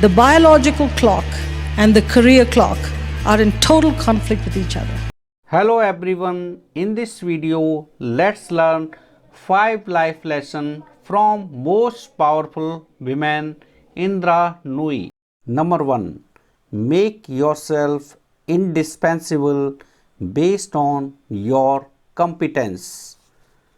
The biological clock and the career clock are in total conflict with each other. Hello everyone, in this video let's learn 5 life lessons from most powerful women Indra Nooyi. Number 1. Make yourself indispensable based on your competence.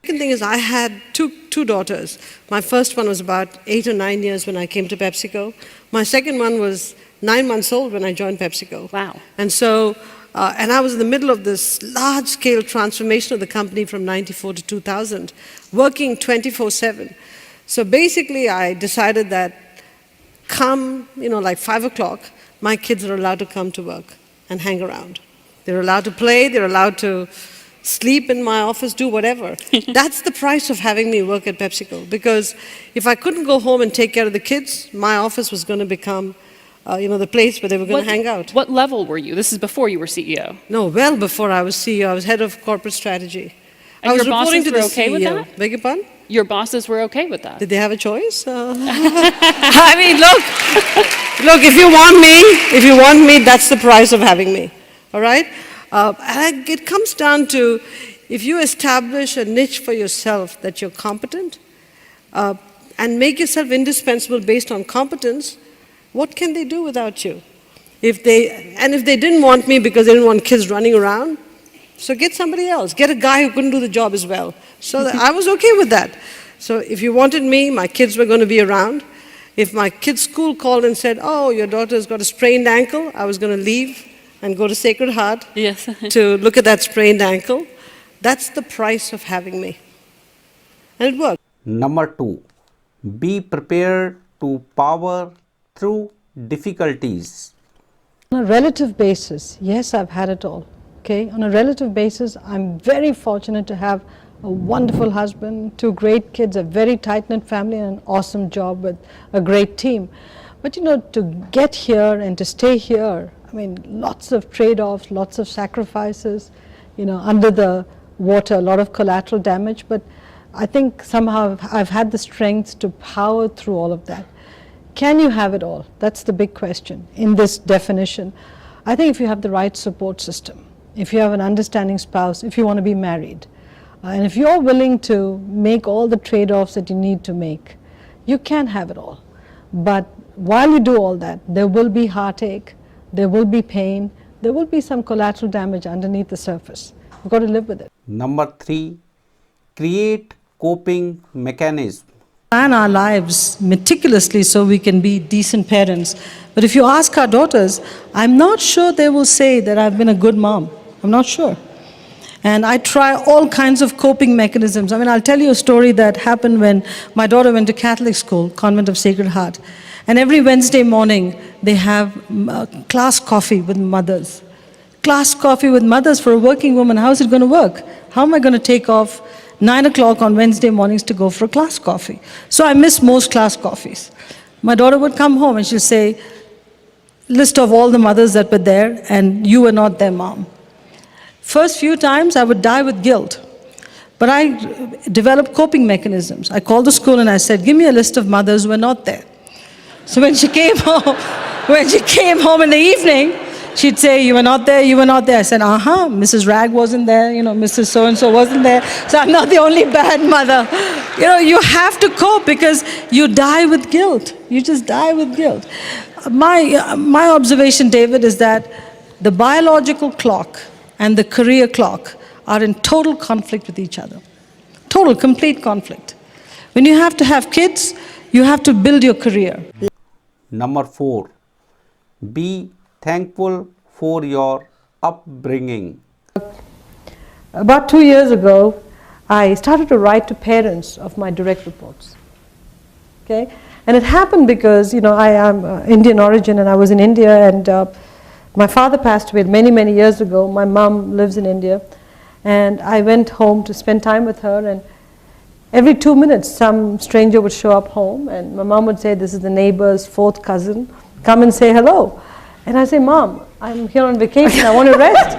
Second thing is I had two daughters. My first one was about 8 or 9 years when I came to PepsiCo. My second one was 9 months old when I joined PepsiCo. Wow. And so, and I was in the middle of this large-scale transformation of the company from 94 to 2000, working 24/7. So basically I decided that come, like 5 o'clock, my kids are allowed to come to work and hang around. They're allowed to play, they're allowed to sleep in my office, do whatever. That's the price of having me work at PepsiCo, because if I couldn't go home and take care of the kids, my office was going to become, the place where they were going to hang out. What level were you? This is before you were CEO. No, well before I was CEO. I was head of corporate strategy. And I was your reporting bosses to the were okay CEO. with that? Beg your pardon? Your bosses were okay with that? Did they have a choice? I mean, look, if you want me, that's the price of having me, all right? And it comes down to, if you establish a niche for yourself that you're competent, and make yourself indispensable based on competence, what can they do without you? If they didn't want me because they didn't want kids running around, so get somebody else. Get a guy who couldn't do the job as well. So I was okay with that. So if you wanted me, my kids were going to be around. If my kids' school called and said, oh, your daughter's got a sprained ankle, I was going to leave and go to Sacred Heart to look at that sprained ankle. That's the price of having me. And it worked. Number 2. Be prepared to power through difficulties. On a relative basis, yes, I've had it all. Okay? On a relative basis, I'm very fortunate to have a wonderful husband, 2 great kids, a very tight-knit family, and an awesome job with a great team. But to get here and to stay here, I mean, lots of trade-offs, lots of sacrifices, under the water, a lot of collateral damage, but I think somehow I've had the strength to power through all of that. Can you have it all? That's the big question in this definition. I think if you have the right support system, if you have an understanding spouse, if you want to be married, and if you're willing to make all the trade-offs that you need to make, you can have it all. But while you do all that, there will be heartache, there will be pain, there will be some collateral damage underneath the surface. You've got to live with it. Number 3. Create coping mechanism. Plan our lives meticulously so we can be decent parents. But if you ask our daughters, I'm not sure they will say that I've been a good mom. I'm not sure. And I try all kinds of coping mechanisms. I mean, I'll tell you a story that happened when my daughter went to Catholic school, Convent of Sacred Heart. And every Wednesday morning, they have class coffee with mothers. Class coffee with mothers for a working woman. How is it going to work? How am I going to take off 9 o'clock on Wednesday mornings to go for a class coffee? So I miss most class coffees. My daughter would come home and she'll say, list of all the mothers that were there, and you were not their mom. First few times I would die with guilt, but I developed coping mechanisms. I called the school and I said, give me a list of mothers who were not there. So when she came home in the evening, she'd say, you were not there, you were not there. I said, Mrs. Rag wasn't there, Mrs. So-and-so wasn't there, so I'm not the only bad mother. You have to cope because you die with guilt. You just die with guilt. My observation, David, is that the biological clock and the career clock are in total conflict with each other. Total, complete conflict. When you have to have kids, you have to build your career. Number 4. Be thankful for your upbringing. About 2 years ago, I started to write to parents of my direct reports. Okay? And it happened because, I am Indian origin and I was in India, and my father passed away many, many years ago. My mom lives in India. And I went home to spend time with her, and every 2 minutes some stranger would show up home, and my mom would say, this is the neighbor's 4th cousin, come and say hello. And I say, Mom, I'm here on vacation, I want to rest.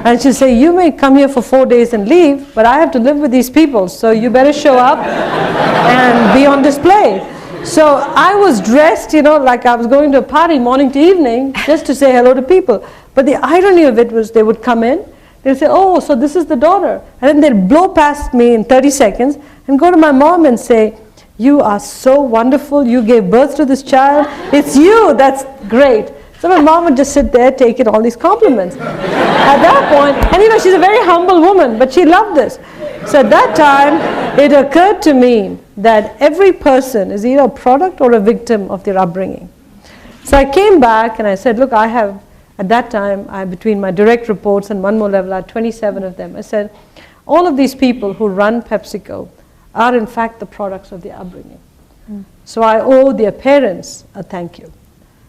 And she'd say, you may come here for 4 days and leave, but I have to live with these people, so you better show up and be on display. So I was dressed, like I was going to a party morning to evening just to say hello to people. But the irony of it was they would come in, they'd say, oh, so this is the daughter. And then they'd blow past me in 30 seconds and go to my mom and say, you are so wonderful, you gave birth to this child, it's you, that's great. So my mom would just sit there taking all these compliments. At that point, and she's a very humble woman, but she loved this. So at that time, it occurred to me that every person is either a product or a victim of their upbringing. So I came back and I said, look, I have, at that time, between my direct reports and one more level, I had 27 of them. I said, all of these people who run PepsiCo are in fact the products of their upbringing. So I owe their parents a thank you.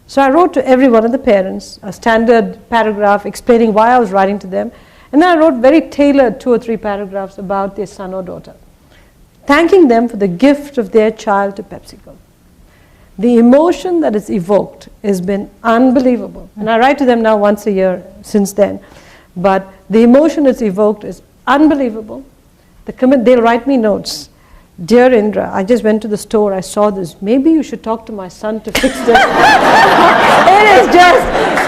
So I wrote to every one of the parents a standard paragraph explaining why I was writing to them. And then I wrote very tailored 2 or 3 paragraphs about their son or daughter, thanking them for the gift of their child to PepsiCo. The emotion that is evoked has been unbelievable. And I write to them now once a year since then. But the emotion that's evoked is unbelievable. They'll write me notes. Dear Indra, I just went to the store, I saw this. Maybe you should talk to my son to fix this.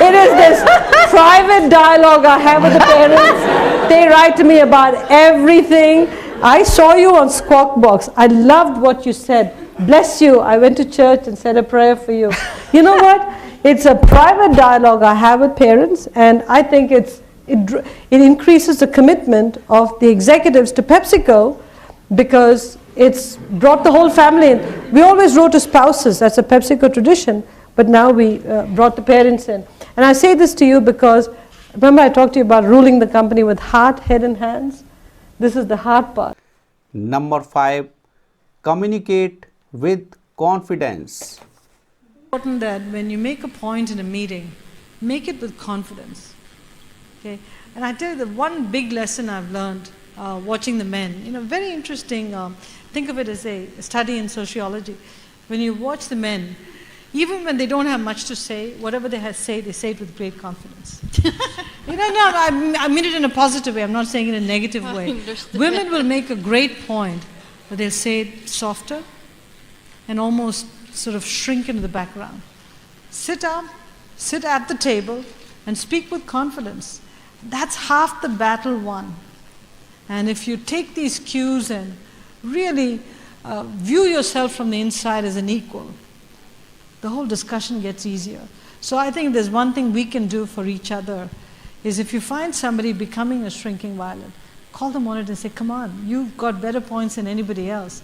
It is this private dialogue I have with the parents. They write to me about everything. I saw you on Squawk Box. I loved what you said. Bless you. I went to church and said a prayer for you. You know what? It's a private dialogue I have with parents, and I think it increases the commitment of the executives to PepsiCo because it's brought the whole family in. We always wrote to spouses, that's a PepsiCo tradition, but now we brought the parents in. And I say this to you because, remember I talked to you about ruling the company with heart, head and hands? This is the heart part. Number 5, communicate with confidence. Important that when you make a point in a meeting, make it with confidence. Okay? And I tell you the one big lesson I've learned watching the men, very interesting, think of it as a study in sociology. When you watch the men, even when they don't have much to say, whatever they say it with great confidence. I mean it in a positive way, I'm not saying it in a negative way. Women will make a great point, but they'll say it softer and almost sort of shrink into the background. Sit up, sit at the table, and speak with confidence. That's half the battle won. And if you take these cues and really view yourself from the inside as an equal, the whole discussion gets easier. So I think there's one thing we can do for each other, is if you find somebody becoming a shrinking violet, call them on it and say, come on, you've got better points than anybody else.